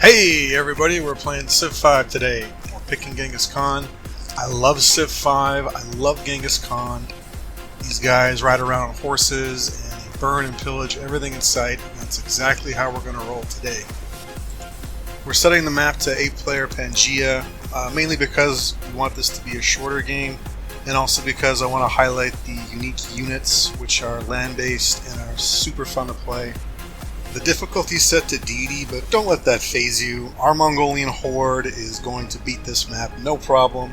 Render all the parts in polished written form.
Hey everybody, we're playing Civ 5 today. We're picking Ghengis Khan. I love Civ 5, I love Ghengis Khan. These guys ride around on horses and they burn and pillage everything in sight. And that's exactly how we're going to roll today. We're setting the map to 8-player Pangea, mainly because we want this to be a shorter game, and also because I want to highlight the unique units which are land-based and are super fun to play. The difficulty is set to Deity, but don't let that phase you. Our Mongolian horde is going to beat this map, no problem.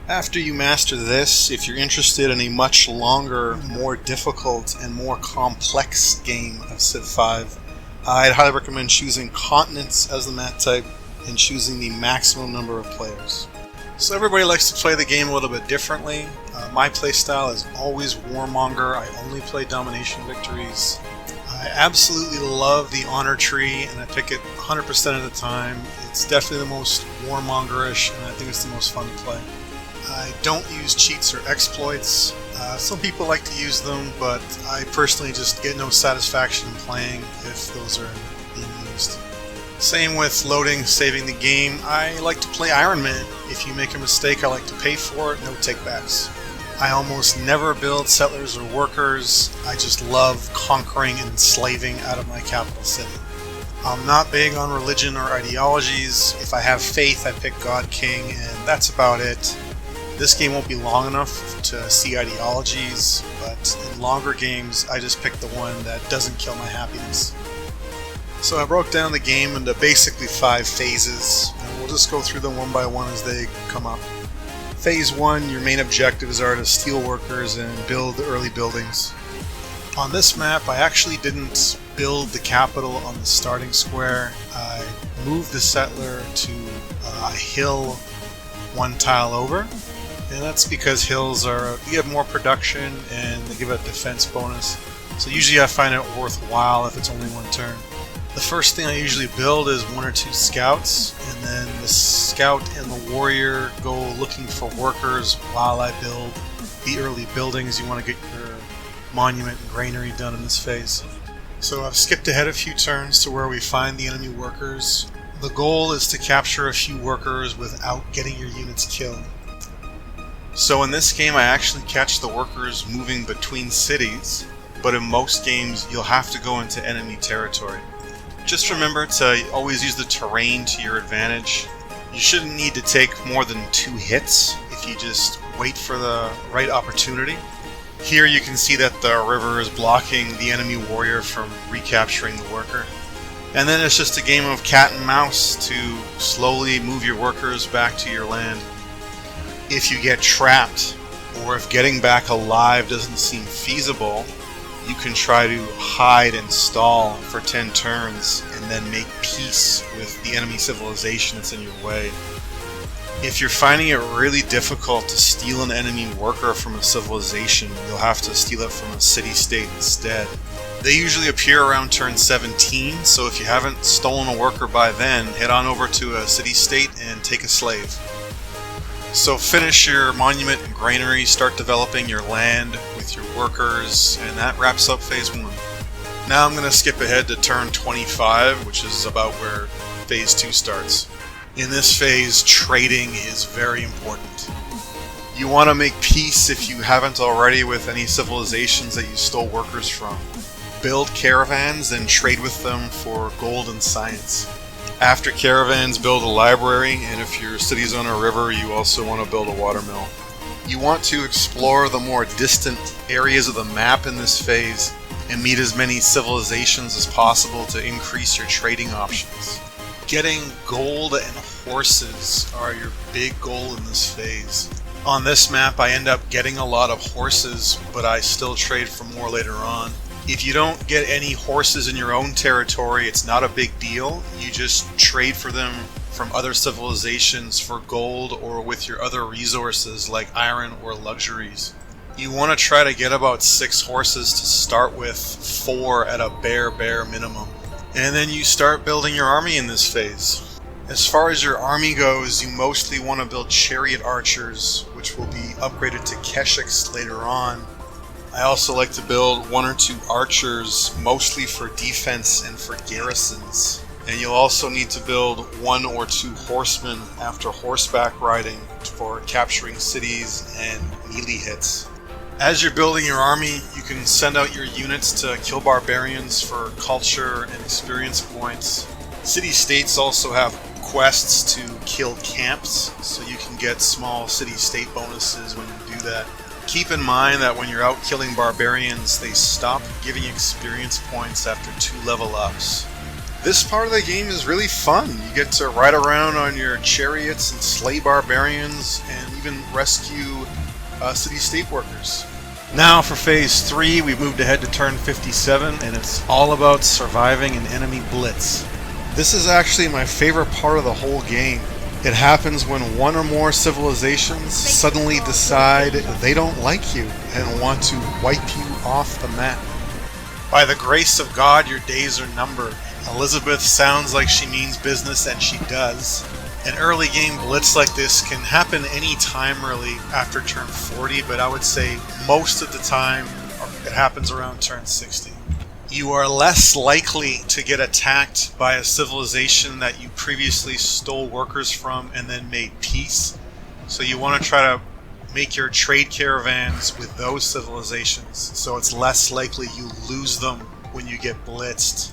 After you master this, if you're interested in a much longer, more difficult, and more complex game of Civ 5, I'd highly recommend choosing continents as the map type and choosing the maximum number of players. So everybody likes to play the game a little bit differently. My playstyle is always Warmonger. I only play domination victories. I absolutely love the honor tree, and I pick it 100% of the time. It's definitely the most warmongerish, and I think it's the most fun to play. I don't use cheats or exploits. Some people like to use them, but I personally just get no satisfaction in playing if those are being used. Same with loading, saving the game. I like to play Iron Man. If you make a mistake, I like to pay for it, no takebacks. I almost never build settlers or workers. I just love conquering and enslaving out of my capital city. I'm not big on religion or ideologies. If I have faith, I pick God King, and that's about it. This game won't be long enough to see ideologies, but in longer games, I just pick the one that doesn't kill my happiness. So I broke down the game into basically 5 phases, and we'll just go through them one by one as they come up. Phase 1, your main objectives are to steal workers and build early buildings. On this map, I actually didn't build the capital on the starting square. I moved the settler to a hill 1 tile over, and that's because hills you have more production and they give a defense bonus. So usually I find it worthwhile if it's only 1 turn. The first thing I usually build is 1 or 2 scouts, and then the scout and the warrior go looking for workers while I build the early buildings. You want to get your monument and granary done in this phase. So I've skipped ahead a few turns to where we find the enemy workers. The goal is to capture a few workers without getting your units killed. So in this game I actually catch the workers moving between cities, but in most games you'll have to go into enemy territory. Just remember to always use the terrain to your advantage. You shouldn't need to take more than 2 hits if you just wait for the right opportunity. Here you can see that the river is blocking the enemy warrior from recapturing the worker. And then it's just a game of cat and mouse to slowly move your workers back to your land. If you get trapped, or if getting back alive doesn't seem feasible, you can try to hide and stall for 10 turns and then make peace with the enemy civilization that's in your way. If you're finding it really difficult to steal an enemy worker from a civilization, you'll have to steal it from a city-state instead. They usually appear around turn 17, so if you haven't stolen a worker by then, head on over to a city-state and take a slave. So finish your monument and granary, start developing your land with your workers, and that wraps up phase 1. Now I'm going to skip ahead to turn 25, which is about where phase 2 starts. In this phase, trading is very important. You want to make peace, if you haven't already, with any civilizations that you stole workers from. Build caravans and trade with them for gold and science. After caravans, build a library, and if your city's on a river, you also want to build a watermill. You want to explore the more distant areas of the map in this phase and meet as many civilizations as possible to increase your trading options. Getting gold and horses are your big goal in this phase. On this map, I end up getting a lot of horses, but I still trade for more later on. If you don't get any horses in your own territory, it's not a big deal. You just trade for them from other civilizations for gold or with your other resources like iron or luxuries. You want to try to get about 6 horses to start with, 4 at a bare minimum. And then you start building your army in this phase. As far as your army goes, you mostly want to build chariot archers, which will be upgraded to Keshiks later on. I also like to build 1 or 2 archers, mostly for defense and for garrisons. And you'll also need to build 1 or 2 horsemen after horseback riding for capturing cities and melee hits. As you're building your army, you can send out your units to kill barbarians for culture and experience points. City-states also have quests to kill camps, so you can get small city-state bonuses when you do that. Keep in mind that when you're out killing barbarians, they stop giving experience points after 2 level ups. This part of the game is really fun. You get to ride around on your chariots and slay barbarians and even rescue city-state workers. Now for Phase 3, we've moved ahead to turn 57, and it's all about surviving an enemy blitz. This is actually my favorite part of the whole game. It happens when 1 or more civilizations suddenly decide they don't like you and want to wipe you off the map. By the grace of God, your days are numbered. Elizabeth sounds like she means business, and she does. An early game blitz like this can happen any time really after turn 40, but I would say most of the time it happens around turn 60. You are less likely to get attacked by a civilization that you previously stole workers from and then made peace. So you want to try to make your trade caravans with those civilizations, so it's less likely you lose them when you get blitzed.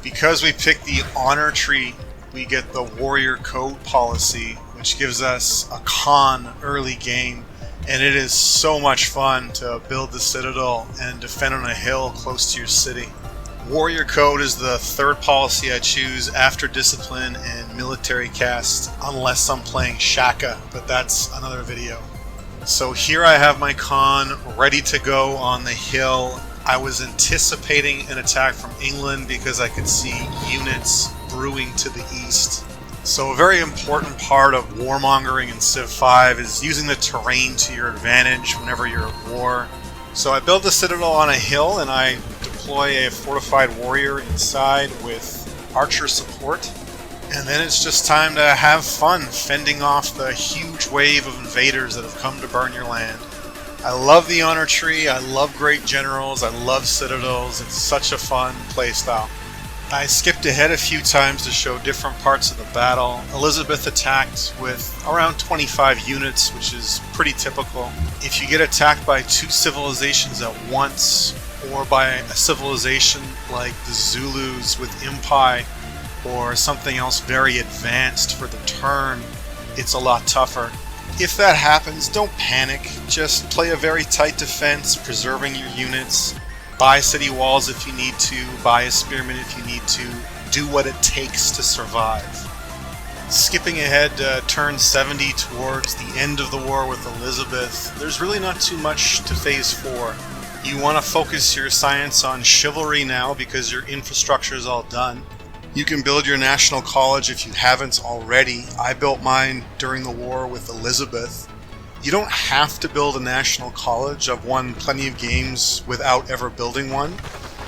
Because we picked the honor tree, we get the warrior code policy, which gives us a Khan early game, and it is so much fun to build the citadel and defend on a hill close to your city. Warrior code is the 3rd policy I choose after discipline and military caste, unless I'm playing Shaka, but that's another video. So here I have my Khan ready to go on the hill. I was anticipating an attack from England because I could see units brewing to the east. So a very important part of warmongering in Civ 5 is using the terrain to your advantage whenever you're at war. So I build the citadel on a hill and I deploy a fortified warrior inside with archer support. And then it's just time to have fun fending off the huge wave of invaders that have come to burn your land. I love the honor tree, I love great generals, I love citadels, it's such a fun playstyle. I skipped ahead a few times to show different parts of the battle. Elizabeth attacked with around 25 units, which is pretty typical. If you get attacked by 2 civilizations at once, or by a civilization like the Zulus with Impai, or something else very advanced for the turn, it's a lot tougher. If that happens, don't panic. Just play a very tight defense, preserving your units. Buy city walls if you need to, buy a spearman if you need to. Do what it takes to survive. Skipping ahead to turn 70 towards the end of the war with Elizabeth, there's really not too much to Phase 4. You want to focus your science on chivalry now because your infrastructure is all done. You can build your national college if you haven't already. I built mine during the war with Elizabeth. You don't have to build a national college. I've won plenty of games without ever building one,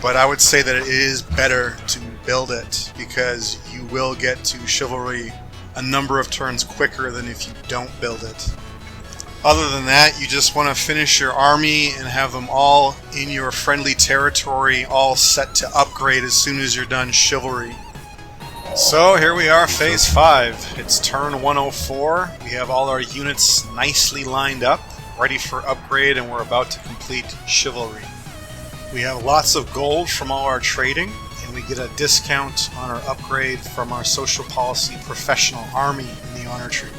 but I would say that it is better to build it because you will get to chivalry a number of turns quicker than if you don't build it. Other than that, you just want to finish your army and have them all in your friendly territory, all set to upgrade as soon as you're done chivalry. So here we are, Phase 5. It's turn 104. We have all our units nicely lined up, ready for upgrade, and we're about to complete chivalry. We have lots of gold from all our trading, and we get a discount on our upgrade from our social policy professional army in the honor tree.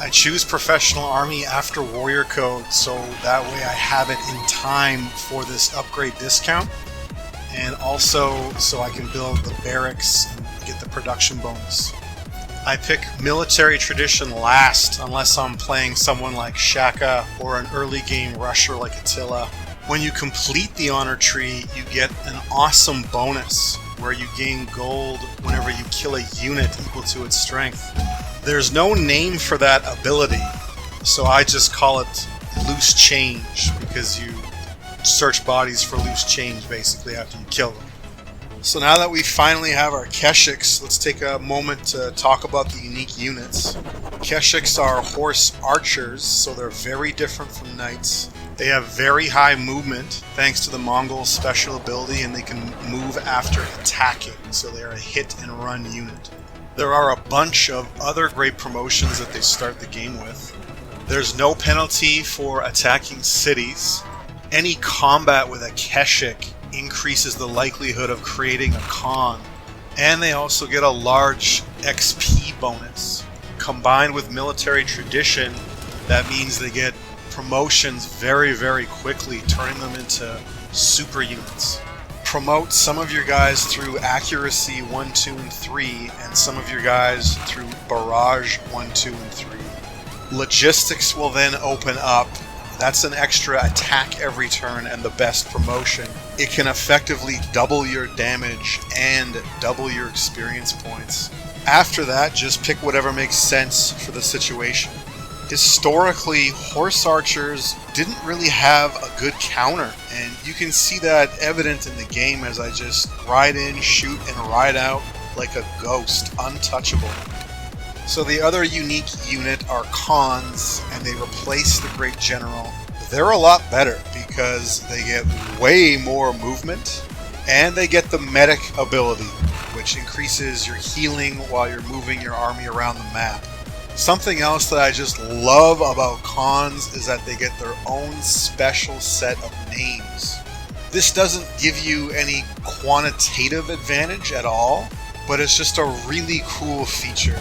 I choose professional army after warrior code, so that way I have it in time for this upgrade discount, and also so I can build the barracks and get the production bonus. I pick military tradition last unless I'm playing someone like Shaka or an early game rusher like Attila. When you complete the honor tree, you get an awesome bonus where you gain gold whenever you kill a unit equal to its strength. There's no name for that ability, so I just call it loose change because you search bodies for loose change basically after you kill them. So now that we finally have our Keshiks, let's take a moment to talk about the unique units. Keshiks are horse archers, so they're very different from knights. They have very high movement thanks to the Mongol special ability, and they can move after attacking, so they're a hit and run unit. There are a bunch of other great promotions that they start the game with. There's no penalty for attacking cities. Any combat with a Keshik increases the likelihood of creating a Khan. And they also get a large XP bonus. Combined with military tradition, that means they get promotions very, very quickly, turning them into super units. Promote some of your guys through accuracy 1, 2, and 3, and some of your guys through barrage 1, 2, and 3. Logistics will then open up. That's an extra attack every turn and the best promotion. It can effectively double your damage and double your experience points. After that, just pick whatever makes sense for the situation. Historically, horse archers didn't really have a good counter, and you can see that evident in the game as I just ride in, shoot, and ride out like a ghost, untouchable. So the other unique unit are Khans, and they replace the Great General. They're a lot better because they get way more movement, and they get the medic ability, which increases your healing while you're moving your army around the map. Something else that I just love about Khans is that they get their own special set of names. This doesn't give you any quantitative advantage at all, but it's just a really cool feature.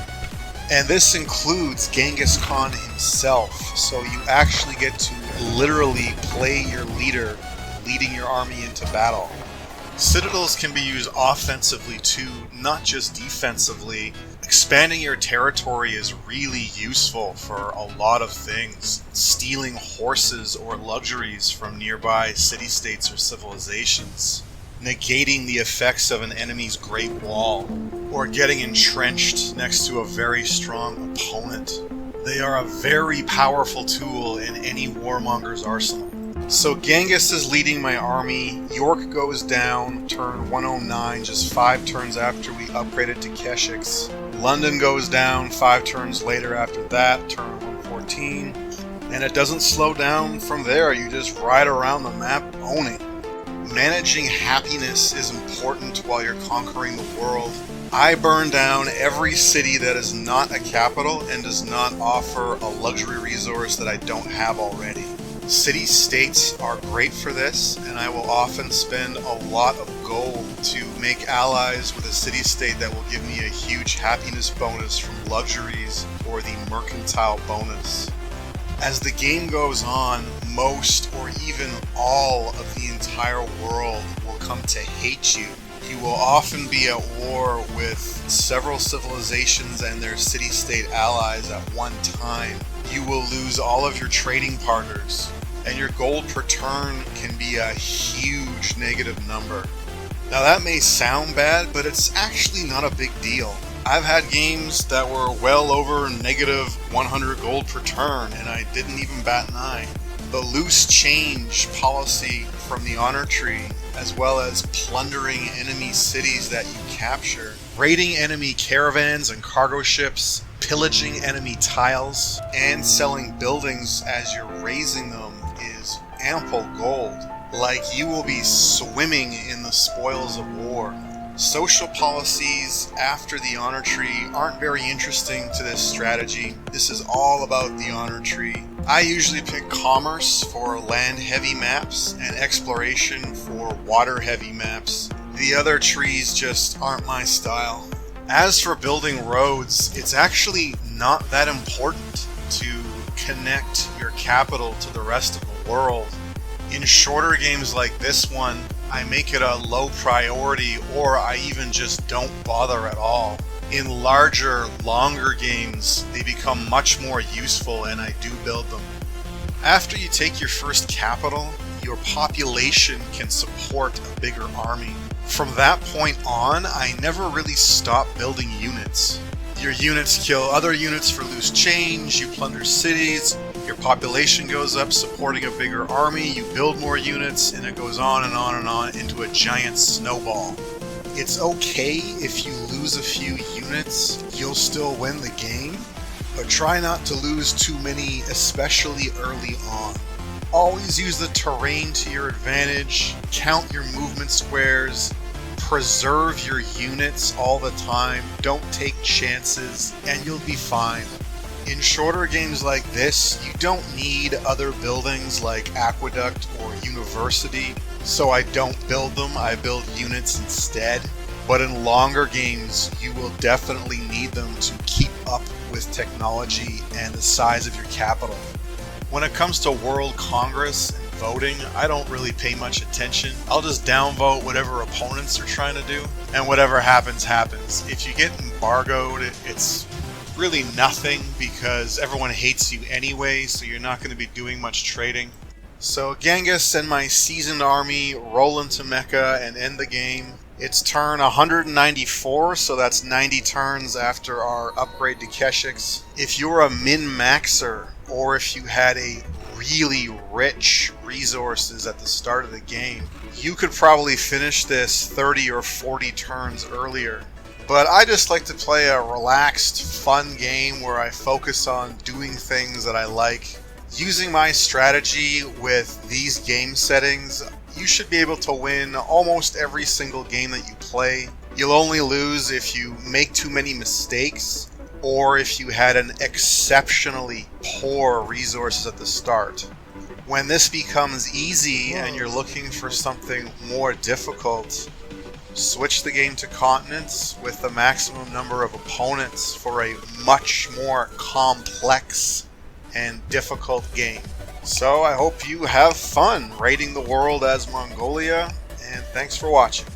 And this includes Ghengis Khan himself, so you actually get to literally play your leader, leading your army into battle. Citadels can be used offensively too, not just defensively. Expanding your territory is really useful for a lot of things. Stealing horses or luxuries from nearby city-states or civilizations. Negating the effects of an enemy's Great Wall, or getting entrenched next to a very strong opponent. They are a very powerful tool in any warmonger's arsenal. So Genghis is leading my army. York goes down turn 109, just 5 turns after we upgraded to Keshiks. London goes down 5 turns later after that, turn 114. And it doesn't slow down from there, you just ride around the map owning. Managing happiness is important while you're conquering the world. I burn down every city that is not a capital and does not offer a luxury resource that I don't have already. City-states are great for this, and I will often spend a lot of gold to make allies with a city-state that will give me a huge happiness bonus from luxuries or the mercantile bonus. As the game goes on, most or even all of the entire world will come to hate you. You will often be at war with several civilizations and their city-state allies at one time. You will lose all of your trading partners, and your gold per turn can be a huge negative number. Now that may sound bad, but it's actually not a big deal. I've had games that were well over negative 100 gold per turn, and I didn't even bat an eye. The loose change policy from the honor tree, as well as plundering enemy cities that you capture, raiding enemy caravans and cargo ships, pillaging enemy tiles, and selling buildings as you're raising them is ample gold. Like you will be swimming in the spoils of war. Social policies after the honor tree aren't very interesting to this strategy. This is all about the honor tree. I usually pick commerce for land-heavy maps and exploration for water-heavy maps. The other trees just aren't my style. As for building roads, it's actually not that important to connect your capital to the rest of the world. In shorter games like this one, I make it a low priority, or I even just don't bother at all. In larger, longer games, they become much more useful and I do build them. After you take your first capital, your population can support a bigger army. From that point on, I never really stop building units. Your units kill other units for loose change, you plunder cities, your population goes up supporting a bigger army, you build more units, and it goes on and on and on into a giant snowball. It's okay if you lose a few units, you'll still win the game, but try not to lose too many, especially early on. Always use the terrain to your advantage, count your movement squares, preserve your units all the time, don't take chances, and you'll be fine. In shorter games like this, you don't need other buildings like Aqueduct or University, so I don't build them, I build units instead. But in longer games, you will definitely need them to keep up with technology and the size of your capital. When it comes to World Congress and voting, I don't really pay much attention. I'll just downvote whatever opponents are trying to do, and whatever happens, happens. If you get embargoed, it's really nothing because everyone hates you anyway, so you're not going to be doing much trading. So Ghengis and my seasoned army roll into Mecca and end the game. It's turn 194, so that's 90 turns after our upgrade to Keshiks. If you're a min-maxer, or if you had a really rich resources at the start of the game, you could probably finish this 30 or 40 turns earlier. But I just like to play a relaxed, fun game where I focus on doing things that I like. Using my strategy with these game settings, you should be able to win almost every single game that you play. You'll only lose if you make too many mistakes, or if you had an exceptionally poor resources at the start. When this becomes easy and you're looking for something more difficult, switch the game to continents with the maximum number of opponents for a much more complex and difficult game. So I hope you have fun raiding the world as Mongolia, and thanks for watching.